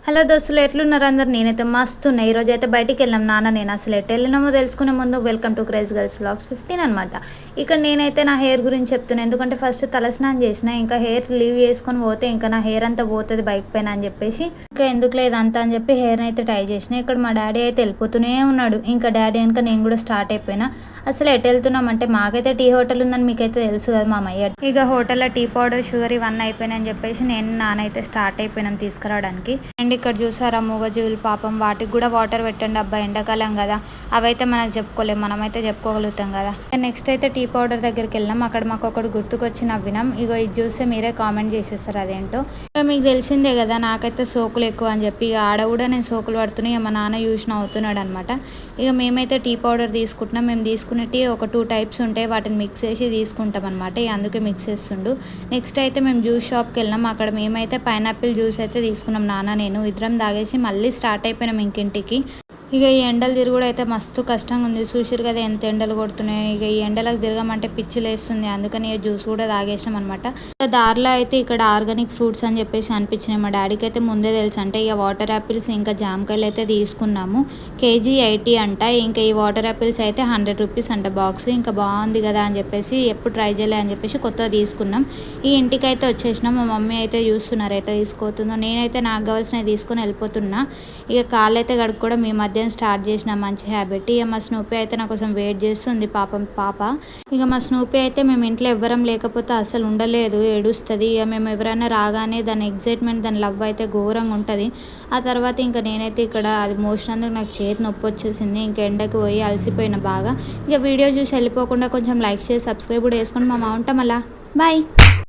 Hello దోస్తులు, ఎట్లున్నారు అందరు? నేనైతే మస్తు ఉన్నా. ఈరోజు అయితే బయటికి వెళ్ళాం నాన్న నేను. అసలు ఎటు వెళ్ళినామో తెలుసుకునే ముందు welcome to craze girls vlogs 15 అనమాట. ఇక్కడ నేనైతే నా హెయిర్ గురించి చెప్తున్నాను. ఎందుకంటే ఫస్ట్ తలస్నానం చేసిన, ఇంకా హెయిర్ లీవ్ చేసుకొని పోతే ఇంకా నా హెయిర్ అంతా పోతుంది బైక్ పైన అని చెప్పేసి ఇంకా ఎందుకు లేదంతా అని చెప్పి హెయిర్ని అయితే టై చేసిన. ఇక్కడ మా డాడీ అయితే వెళ్ళిపోతూనే ఉన్నాడు. ఇంకా డాడీ వెనక నేను కూడా స్టార్ట్ అయిపోయినా. అసలు ఎటు వెళ్తున్నామంటే మాకైతే టీ హోటల్ ఉందని మీకైతే తెలుసు కదా మామయ్య. ఇక హోటల్లో టీ పౌడర్ షుగర్ ఇవన్నీ అయిపోయినాయని చెప్పేసి నేను నాన్న అయితే స్టార్ట్ అయిపోయినాం తీసుకురావడానికి. అండ్ ఇక్కడ చూసారా మూగజీవులు, పాపం వాటికి కూడా వాటర్ పెట్టండి అబ్బా, ఎండాకాలం కదా. అవైతే మనకు చెప్పుకోలేము, మనమైతే చెప్పుకోగలుగుతాం కదా. నెక్స్ట్ అయితే టీ పౌడర్ దగ్గరికి వెళ్ళాం. అక్కడ మాకు ఒకటి గుర్తుకొచ్చి నవ్వినాం. ఇగో ఇది చూస్తే మీరే కామెంట్ చేసేస్తారు అదేంటో. ఇక మీకు తెలిసిందే కదా, నాకైతే సోకులు ఎక్కువ అని చెప్పి ఇక ఆడ కూడా నేను సోకులు పడుతున్నాయి. మా నాన్న చూసిన అవుతున్నాడు అనమాట. ఇక మేమైతే టీ పౌడర్ తీసుకుంటున్నాం. మేము తీసుకునే టీ ఒక 2 టైప్స్ ఉంటాయి, వాటిని మిక్స్ చేసి తీసుకుంటాం అనమాట. అందుకే మిక్స్ చేస్తుండు. నెక్స్ట్ అయితే మేము జ్యూస్ షాప్కి వెళ్ళాం. అక్కడ మేమైతే పైనాపిల్ జ్యూస్ అయితే తీసుకున్నాం నాన్న నేను. ఇద్దరం తాగేసి మళ్ళీ స్టార్ట్ అయిపోయినాం ఇంకింటికి. ఇక ఈ ఎండలు తిరుగుడు అయితే మస్తు కష్టంగా ఉంది. చూసిరు కదా ఎంత ఎండలు కొడుతున్నాయి. ఇక ఈ ఎండలకు తిరగమంటే పిచ్చి లేస్తుంది. అందుకని ఇక జ్యూస్ కూడా తాగేసాం అనమాట. దారిలో అయితే ఇక్కడ ఆర్గానిక్ ఫ్రూట్స్ అని చెప్పేసి అనిపించినాయి. మా డాడీకి అయితే ముందే తెలుసు. అంటే ఇక వాటర్ యాపిల్స్ ఇంకా జామకాయలు అయితే తీసుకున్నాము. కేజీ 80 అంట. ఇంకా ఈ వాటర్ యాపిల్స్ అయితే 100 రూపీస్ అంట బాక్స్. ఇంకా బాగుంది కదా అని చెప్పేసి ఎప్పుడు ట్రై చేయలే అని చెప్పేసి కొత్తగా తీసుకున్నాం. ఈ ఇంటికి అయితే వచ్చేసినాం. మా మమ్మీ అయితే చూస్తున్నారు ఎట్లా తీసుకోతుందో. నేనైతే నాకు కావాల్సినవి తీసుకొని వెళ్ళిపోతున్నా. ఇక కాళ్ళు అయితే కడుక్కోవడం మీ మధ్య స్టార్ట్ చేసిన మంచి హ్యాబిట్. ఇక మా స్నూపీ అయితే నా కోసం వెయిట్ చేస్తుంది పాపం పాప. ఇక మా స్నూపీ అయితే మేము ఇంట్లో ఎవ్వరం లేకపోతే అసలు ఉండలేదు, ఏడుస్తుంది. ఇక మేము ఎవరైనా రాగానే దాని ఎగ్జైట్మెంట్, దాని లవ్ అయితే ఘోరంగా ఉంటుంది. ఆ తర్వాత ఇంకా నేనైతే ఇక్కడ అది మోసినందుకు నాకు చేతి నొప్పి వచ్చేసింది. ఇంకా ఎండకి పోయి అలసిపోయిన బాగా. ఇక వీడియో చూసి వెళ్ళిపోకుండా కొంచెం లైక్ చేసి సబ్స్క్రైబ్ కూడా చేసుకొని మా ఉంటాం అలా. బాయ్.